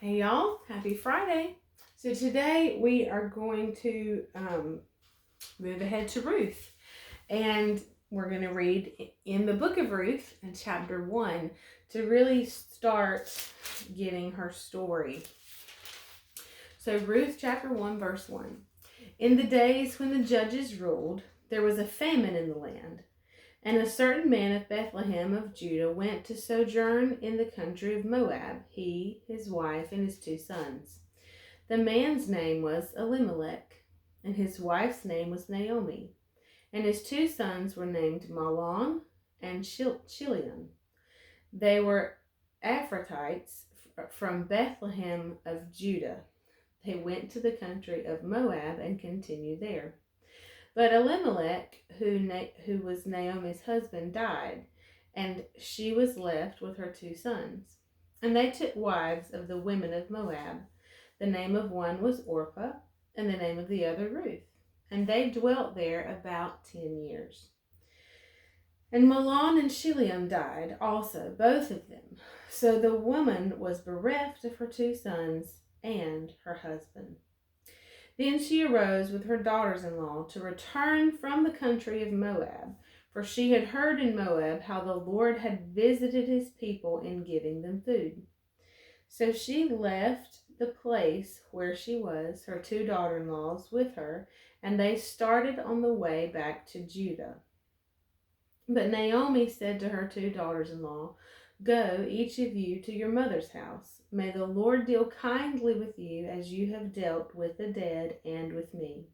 Hey y'all, happy Friday. So today we are going to move ahead to Ruth, and we're going to read in the book of Ruth in chapter 1 to really start getting her story. So Ruth chapter 1 verse 1. In the days when the judges ruled, there was a famine in the land. And a certain man of Bethlehem of Judah went to sojourn in the country of Moab, he, his wife, and his 2 sons. The man's name was Elimelech, and his wife's name was Naomi, and his 2 sons were named Mahlon and Chilion. They were Ephrathites from Bethlehem of Judah. They went to the country of Moab and continued there. But Elimelech, who was Naomi's husband, died, and she was left with her 2 sons. And they took wives of the women of Moab. The name of one was Orpah, and the name of the other Ruth. And they dwelt there about 10 years. And Mahlon and Chilion died also, both of them. So the woman was bereft of her 2 sons and her husband. Then she arose with her daughters-in-law to return from the country of Moab, for she had heard in Moab how the Lord had visited his people in giving them food. So she left the place where she was, her 2 daughter-in-laws with her, and they started on the way back to Judah. But Naomi said to her 2 daughters-in-law, "Go, each of you, to your mother's house. May the Lord deal kindly with you as you have dealt with the dead and with me.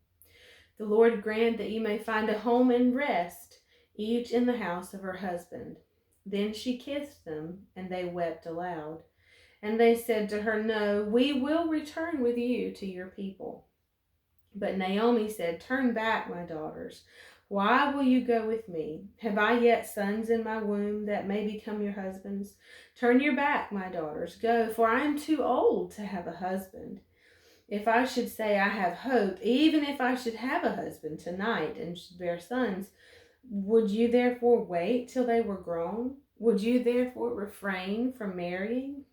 The Lord grant that you may find a home and rest, each in the house of her husband." Then she kissed them, and they wept aloud. And they said to her, "No, we will return with you to your people." But Naomi said, "Turn back, my daughters. Why will you go with me? Have I yet sons in my womb that may become your husbands? Turn your back, my daughters. Go, for I am too old to have a husband. If I should say I have hope, even if I should have a husband tonight and should bear sons, would you therefore wait till they were grown? Would you therefore refrain from marrying?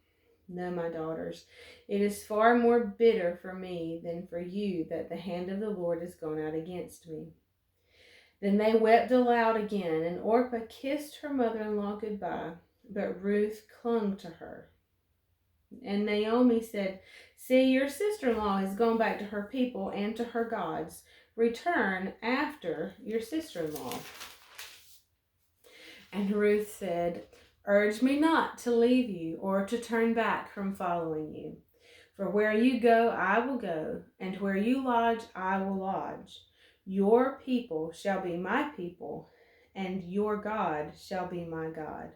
No, my daughters, it is far more bitter for me than for you that the hand of the Lord has gone out against me." Then they wept aloud again, and Orpah kissed her mother-in-law goodbye, but Ruth clung to her. And Naomi said, "See, your sister-in-law has gone back to her people and to her gods. Return after your sister-in-law." And Ruth said, "Urge me not to leave you or to turn back from following you. For where you go, I will go, and where you lodge, I will lodge. Your people shall be my people, and your God shall be my God.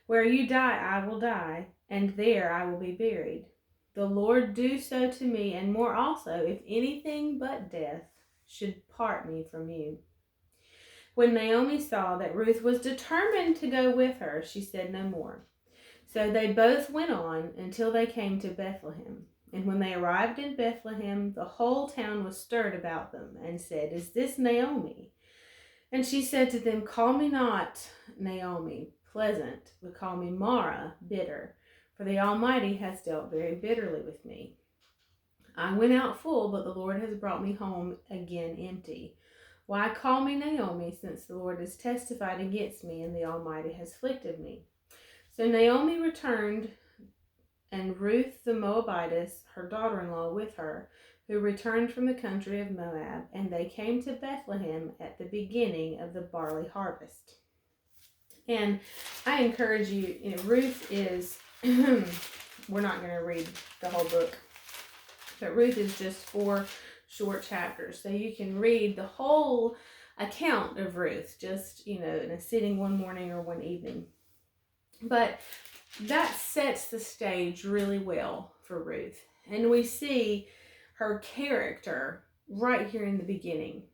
Where you die, I will die, and there I will be buried. The Lord do so to me, and more also, if anything but death should part me from you." When Naomi saw that Ruth was determined to go with her, she said no more. So they both went on until they came to Bethlehem. And when they arrived in Bethlehem, the whole town was stirred about them and said, "Is this Naomi?" And she said to them, "Call me not Naomi, pleasant, but call me Mara, bitter, for the Almighty has dealt very bitterly with me. I went out full, but the Lord has brought me home again empty. Why call me Naomi, since the Lord has testified against me, and the Almighty has afflicted me?" So Naomi returned, and Ruth the Moabitess, her daughter-in-law, with her, who returned from the country of Moab, and they came to Bethlehem at the beginning of the barley harvest. And I encourage you, Ruth is, we're not going to read the whole book, but Ruth is just 4 short chapters. So you can read the whole account of Ruth, just, in a sitting one morning or one evening. But that sets the stage really well for Ruth. And we see her character right here in the beginning.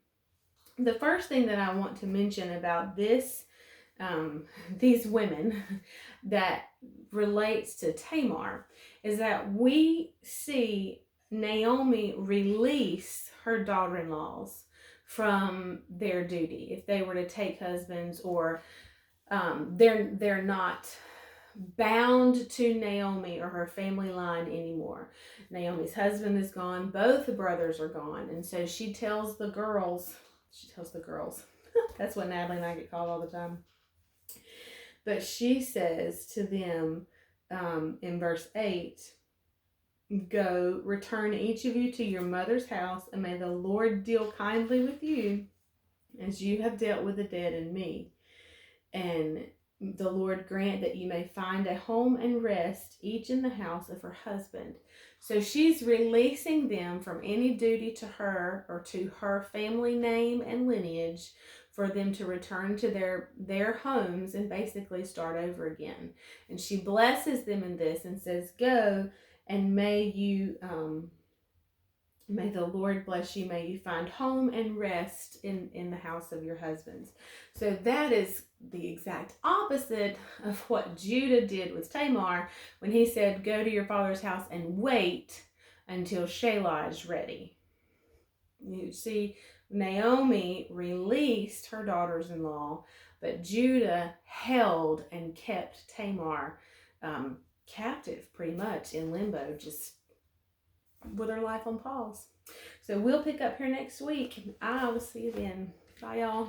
The first thing that I want to mention about these women that relates to Tamar is that we see Naomi release her daughter-in-laws from their duty if they were to take husbands, or they're not bound to Naomi or her family line anymore. Naomi's husband is gone. Both brothers are gone. And so she tells the girls, that's what Natalie and I get called all the time. But she says to them in verse 8, go, return each of you to your mother's house, and may the Lord deal kindly with you as you have dealt with the dead and me. And the Lord grant that you may find a home and rest, each in the house of her husband. So she's releasing them from any duty to her or to her family name and lineage for them to return to their homes and basically start over again. And she blesses them in this and says, go, and may the Lord bless you. May you find home and rest in the house of your husbands. So that is the exact opposite of what Judah did with Tamar when he said, go to your father's house and wait until Shelah is ready. You see, Naomi released her daughters-in-law, but Judah held and kept Tamar captive pretty much in limbo, just with her life on pause. So we'll pick up here next week. I will see you then. Bye, y'all.